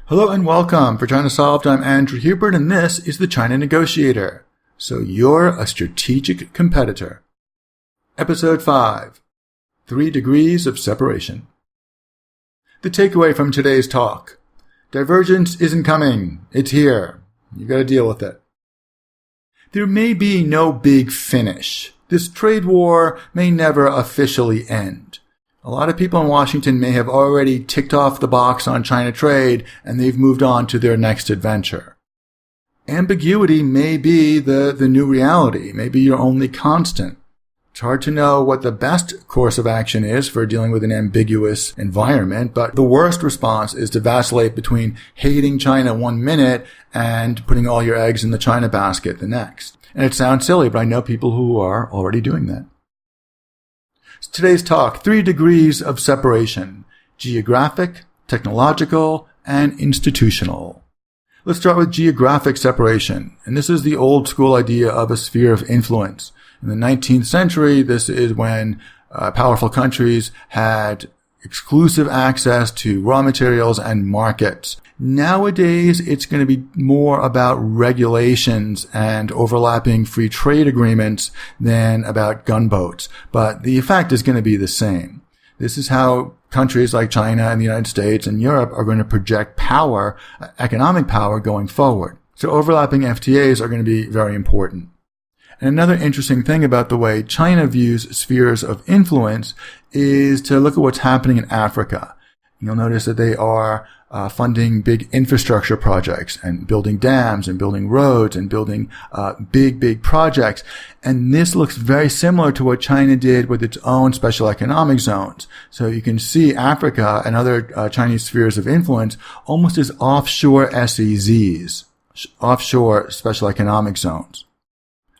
Hello and welcome. For China Solved, I'm Andrew Hubert, and this is the China Negotiator. So you're a strategic competitor. Episode 5. 3 Degrees of Separation. The takeaway from today's talk. Divergence isn't coming. It's here. You've got to deal with it. There may be no big finish. This trade war may never officially end. A lot of people in Washington may have already ticked off the box on China trade and they've moved on to their next adventure. Ambiguity may be the new reality, maybe your only constant. It's hard to know what the best course of action is for dealing with an ambiguous environment, but the worst response is to vacillate between hating China one minute and putting all your eggs in the China basket the next. And it sounds silly, but I know people who are already doing that. Today's talk, 3 degrees of separation: geographic, technological, and institutional. Let's start with geographic separation. And this is the old school idea of a sphere of influence. In the 19th century, this is when powerful countries had exclusive access to raw materials and markets. Nowadays, it's going to be more about regulations and overlapping free trade agreements than about gunboats. But the effect is going to be the same. This is how countries like China and the United States and Europe are going to project power, economic power going forward. So overlapping FTAs are going to be very important. And another interesting thing about the way China views spheres of influence is to look at what's happening in Africa. You'll notice that they are funding big infrastructure projects and building dams and building roads and building big projects. And this looks very similar to what China did with its own special economic zones. So you can see Africa and other Chinese spheres of influence almost as offshore SEZs, offshore special economic zones.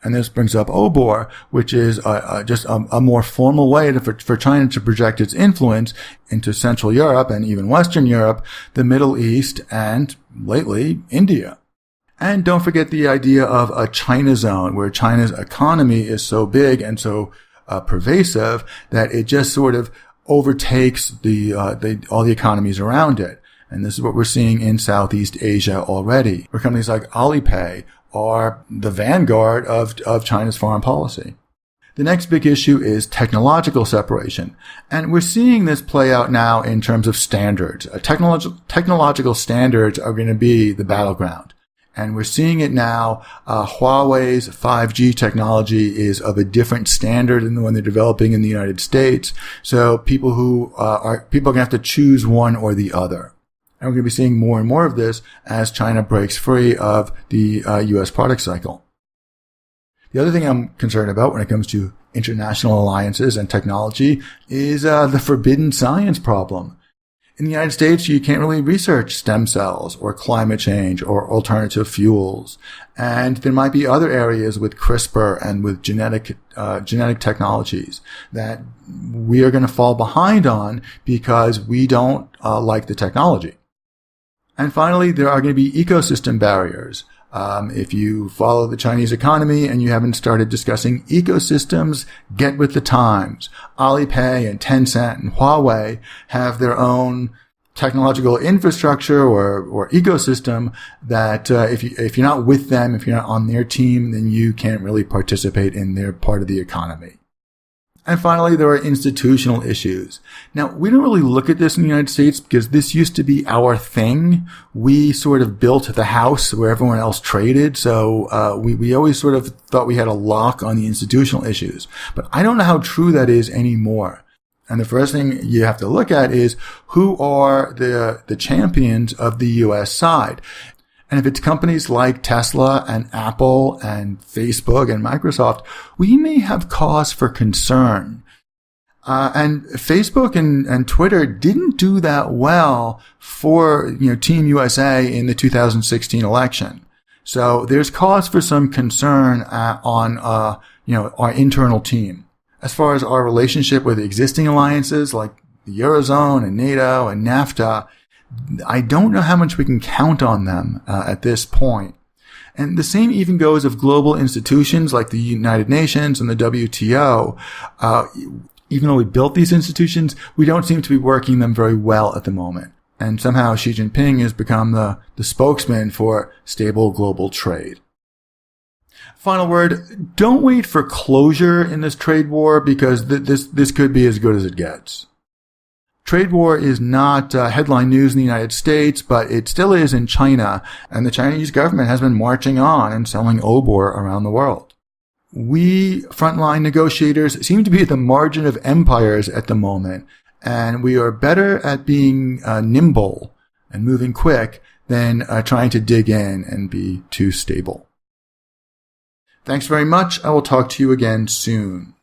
And this brings up OBOR, which is just a more formal way for China to project its influence into Central Europe and even Western Europe, the Middle East, and lately, India. And don't forget the idea of a ChinaZone, where China's economy is so big and so pervasive that it just sort of overtakes all the economies around it. And this is what we're seeing in Southeast Asia already, where companies like Alipay are the vanguard of China's foreign policy. The next big issue is technological separation. And we're seeing this play out now in terms of standards. Technological standards are going to be the battleground. And we're seeing it now. Huawei's 5G technology is of a different standard than the one they're developing in the United States. So people are going to have to choose one or the other. And we're going to be seeing more and more of this as China breaks free of the U.S. product cycle. The other thing I'm concerned about when it comes to international alliances and technology is the forbidden science problem. In the United States, you can't really research stem cells or climate change or alternative fuels. And there might be other areas with CRISPR and with genetic technologies that we are going to fall behind on because we don't like the technology. And finally, there are going to be ecosystem barriers. If you follow the Chinese economy and you haven't started discussing ecosystems, get with the times. Alipay and Tencent and Huawei have their own technological infrastructure or ecosystem that if you're not with them, if you're not on their team, then you can't really participate in their part of the economy. And finally, there are institutional issues. Now, we don't really look at this in the United States because this used to be our thing. We sort of built the house where everyone else traded. So we always sort of thought we had a lock on the institutional issues. But I don't know how true that is anymore. And the first thing you have to look at is who are the champions of the U.S. side. And if it's companies like Tesla and Apple and Facebook and Microsoft, we may have cause for concern. And Facebook and Twitter didn't do that well for, Team USA in the 2016 election. So there's cause for some concern on our internal team. As far as our relationship with existing alliances like the Eurozone and NATO and NAFTA, I don't know how much we can count on them at this point. And the same even goes of global institutions like the United Nations and the WTO. Even though we built these institutions, we don't seem to be working them very well at the moment. And somehow Xi Jinping has become the spokesman for stable global trade. Final word, don't wait for closure in this trade war because this could be as good as it gets. Trade war is not headline news in the United States, but it still is in China, and the Chinese government has been marching on and selling ore around the world. We frontline negotiators seem to be at the margin of empires at the moment, and we are better at being nimble and moving quick than trying to dig in and be too stable. Thanks very much. I will talk to you again soon.